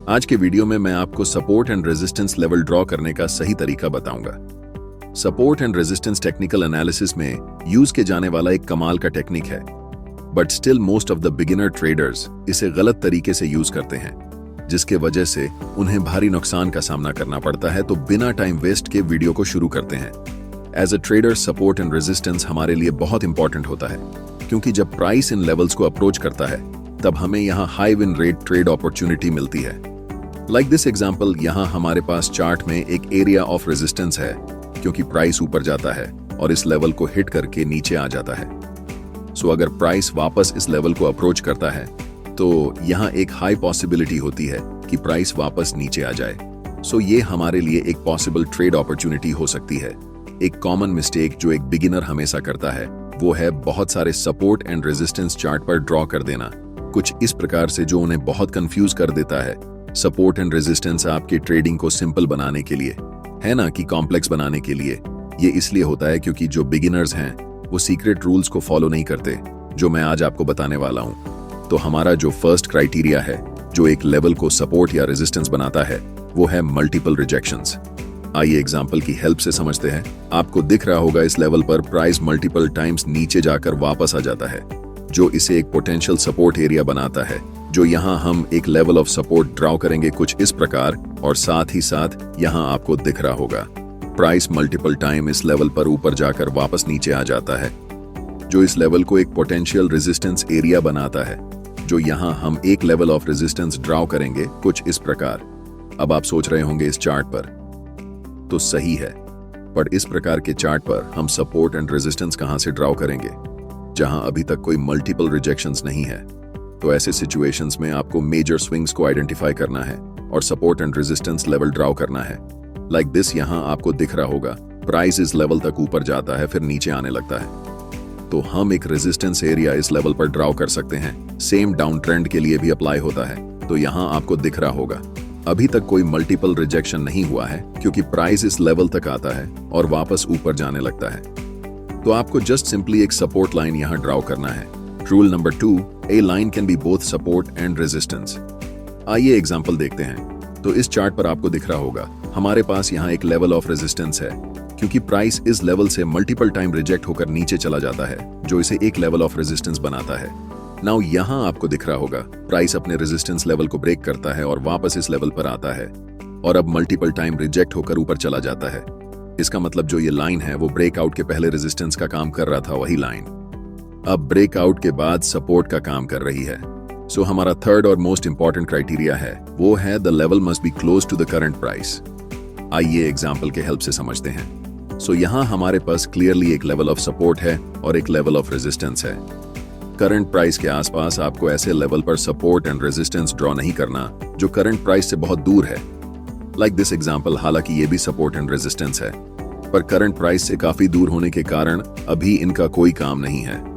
आज के वीडियो में मैं आपको support and resistance level draw करने का सही तरीका बताऊंगा। Support and resistance technical analysis में यूज किए जाने वाला एक कमाल का टेक्निक है, but still most of the beginner traders इसे गलत तरीके से यूज करते हैं, जिसके वजह से उन्हें भारी नुकसान का सामना करना पड़ता है। तो बिना टाइम वेस्ट के वीडियो को शुरू करते हैं। As a trader, support and resistance हमारे लिए बहुत इंपॉर्टेंट होता है, क्योंकि जब प्राइस इन लेवल्स को अप्रोच करता है तब हमें यहाँ high win rate trade opportunity मिलती है। लाइक दिस एग्जांपल, यहाँ हमारे पास चार्ट में एक एरिया ऑफ रेजिस्टेंस है, क्योंकि प्राइस ऊपर जाता है और इस लेवल को हिट करके नीचे आ जाता है। सो अगर प्राइस वापस इस लेवल को अप्रोच करता है तो यहाँ एक हाई पॉसिबिलिटी होती है कि प्राइस वापस नीचे आ जाए। सो ये हमारे लिए एक पॉसिबल ट्रेड अपॉर्चुनिटी हो सकती है। एक कॉमन मिस्टेक जो एक बिगिनर हमेशा करता है वो है बहुत सारे सपोर्ट एंड रेजिस्टेंस चार्ट पर ड्रॉ कर देना, कुछ इस प्रकार से जो उन्हें बहुत कंफ्यूज कर देता है। सपोर्ट एंड रेजिस्टेंस आपके ट्रेडिंग को सिंपल बनाने के लिए है, ना कि कॉम्प्लेक्स बनाने के लिए। ये इसलिए होता है क्योंकि जो बिगिनर्स हैं वो सीक्रेट रूल्स को फॉलो नहीं करते, जो मैं आज आपको बताने वाला हूं। तो हमारा जो फर्स्ट क्राइटेरिया है जो एक लेवल को सपोर्ट या रेजिस्टेंस बनाता है वो है मल्टीपल रिजेक्शंस। आइए एग्जांपल की हेल्प से समझते हैं। आपको दिख रहा होगा इस लेवल पर प्राइस मल्टीपल टाइम्स नीचे जाकर वापस आ जाता है, जो इसे एक पोटेंशियल सपोर्ट एरिया बनाता है। जो यहाँ हम एक लेवल ऑफ सपोर्ट ड्रॉ करेंगे कुछ इस प्रकार, और साथ ही साथ यहाँ आपको दिख रहा होगा प्राइस मल्टीपल टाइम इस लेवल पर ऊपर जाकर वापस नीचे आ जाता है, जो इस लेवल को एक पोटेंशियल रेजिस्टेंस एरिया बनाता है। जो यहाँ हम एक लेवल ऑफ रेजिस्टेंस ड्रॉ करेंगे कुछ इस प्रकार। अब आप सोच रहे होंगे इस चार्ट पर तो सही है, पर इस प्रकार के चार्ट पर हम सपोर्ट एंड रेजिस्टेंस कहां से ड्रॉ करेंगे जहां अभी तक कोई मल्टीपल रिजेक्शंस नहीं है। तो ऐसे सिचुएशंस में आपको मेजर स्विंग्स को आइडेंटिफाई करना है और support and resistance level draw करना है। लाइक दिस, यहाँ आपको दिख रहा होगा प्राइस इस लेवल तक ऊपर जाता है फिर नीचे आने लगता है, तो हम एक रेजिस्टेंस एरिया इस लेवल पर ड्रॉ कर सकते हैं। सेम डाउन ट्रेंड के लिए भी अप्लाई होता है। तो यहाँ आपको दिख रहा होगा अभी तक कोई मल्टीपल रिजेक्शन नहीं हुआ है, क्योंकि प्राइस इस लेवल तक आता है और वापस ऊपर जाने लगता है। तो आपको जस्ट सिंपली एक सपोर्ट लाइन यहाँ ड्रॉ करना है। Rule number 2, A line can be both support and resistance. आइए एग्जांपल देखते हैं। तो इस चार्ट पर आपको दिख रहा होगा हमारे पास यहाँ एक लेवल ऑफ रेजिस्टेंस है, क्योंकि प्राइस इस लेवल से मल्टीपल टाइम रिजेक्ट होकर नीचे चला जाता है, जो इसे एक लेवल ऑफ रेजिस्टेंस बनाता है। नाउ यहाँ आपको दिख रहा होगा प्राइस अपने रेजिस्टेंस लेवल को ब्रेक करता है और वापस इस लेवल पर आता है, और अब मल्टीपल टाइम रिजेक्ट होकर ऊपर चला जाता है। इसका मतलब जो ये लाइन है वो ब्रेकआउट के पहले रेजिस्टेंस का काम कर रहा था, वही लाइन अब ब्रेकआउट के बाद सपोर्ट का काम कर रही है। सो हमारा थर्ड और मोस्ट इंपॉर्टेंट क्राइटेरिया है वो है the level must be close to the current price. आइए एग्जांपल के हेल्प से समझते हैं। सो यहाँ हमारे पास क्लियरली एक लेवल ऑफ सपोर्ट है और एक लेवल ऑफ रेजिस्टेंस है। करंट प्राइस के आसपास आपको ऐसे लेवल पर सपोर्ट एंड रेजिस्टेंस ड्रॉ नहीं करना जो करंट प्राइस से बहुत दूर है। लाइक दिस एग्जांपल, हालांकि ये भी सपोर्ट एंड रेजिस्टेंस है, पर करंट प्राइस से काफी दूर होने के कारण अभी इनका कोई काम नहीं है।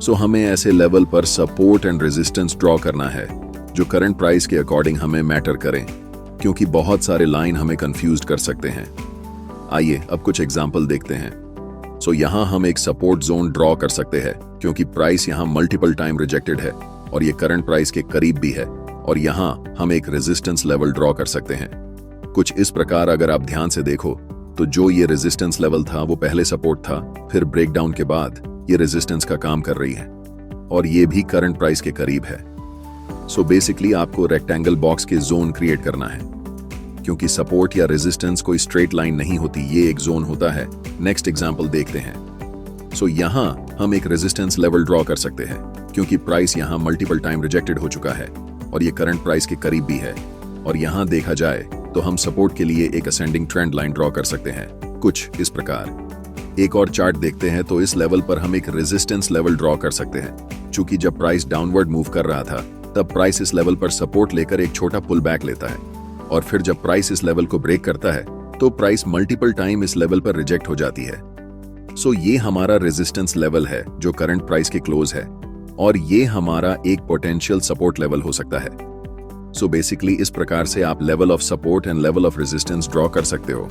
सो हमें ऐसे लेवल पर सपोर्ट एंड रेजिस्टेंस ड्रॉ करना है जो करंट प्राइस के अकॉर्डिंग हमें मैटर करें, क्योंकि बहुत सारे लाइन हमें कंफ्यूज कर सकते हैं। आइए अब कुछ एग्जांपल देखते हैं। सो यहाँ हम एक सपोर्ट जोन ड्रॉ कर सकते हैं, क्योंकि प्राइस यहाँ मल्टीपल टाइम रिजेक्टेड है और ये करंट प्राइस के करीब भी है, और यहाँ हम एक रेजिस्टेंस लेवल ड्रॉ कर सकते हैं कुछ इस प्रकार। अगर आप ध्यान से देखो तो जो ये रेजिस्टेंस लेवल था वो पहले सपोर्ट था, फिर ब्रेकडाउन के बाद ये रेजिस्टेंस का काम कर रही है, और ये भी करंट प्राइस के करीब है। सो बेसिकली आपको रेक्टेंगल बॉक्स के जोन क्रिएट करना है, क्योंकि सपोर्ट या रेजिस्टेंस कोई स्ट्रेट लाइन नहीं होती, ये एक जोन होता है। नेक्स्ट एग्जांपल देखते हैं। सो यहाँ हम एक रेजिस्टेंस लेवल ड्रॉ कर सकते हैं, क्योंकि प्राइस यहाँ मल्टीपल टाइम रिजेक्टेड हो चुका है और ये करंट प्राइस के करीब भी है। और यहाँ देखा जाए तो हम सपोर्ट के लिए एक असेंडिंग ट्रेंड लाइन ड्रॉ कर सकते हैं कुछ इस प्रकार। एक और चार्ट देखते हैं। तो इस लेवल पर हम एक रेजिस्टेंस लेवल ड्रॉ कर सकते हैं, चूंकि जब प्राइस डाउनवर्ड मूव कर रहा था तब प्राइस इस लेवल पर सपोर्ट लेकर एक छोटा पुल बैक लेता है, और फिर जब प्राइस इस लेवल को ब्रेक करता है तो प्राइस मल्टीपल टाइम इस लेवल पर रिजेक्ट हो जाती है। सो ये हमारा रेजिस्टेंस लेवल है जो करंट प्राइस के क्लोज है, और ये हमारा एक पोटेंशियल सपोर्ट लेवल हो सकता है। सो बेसिकली इस प्रकार से आप level of support and level of resistance draw कर सकते हो।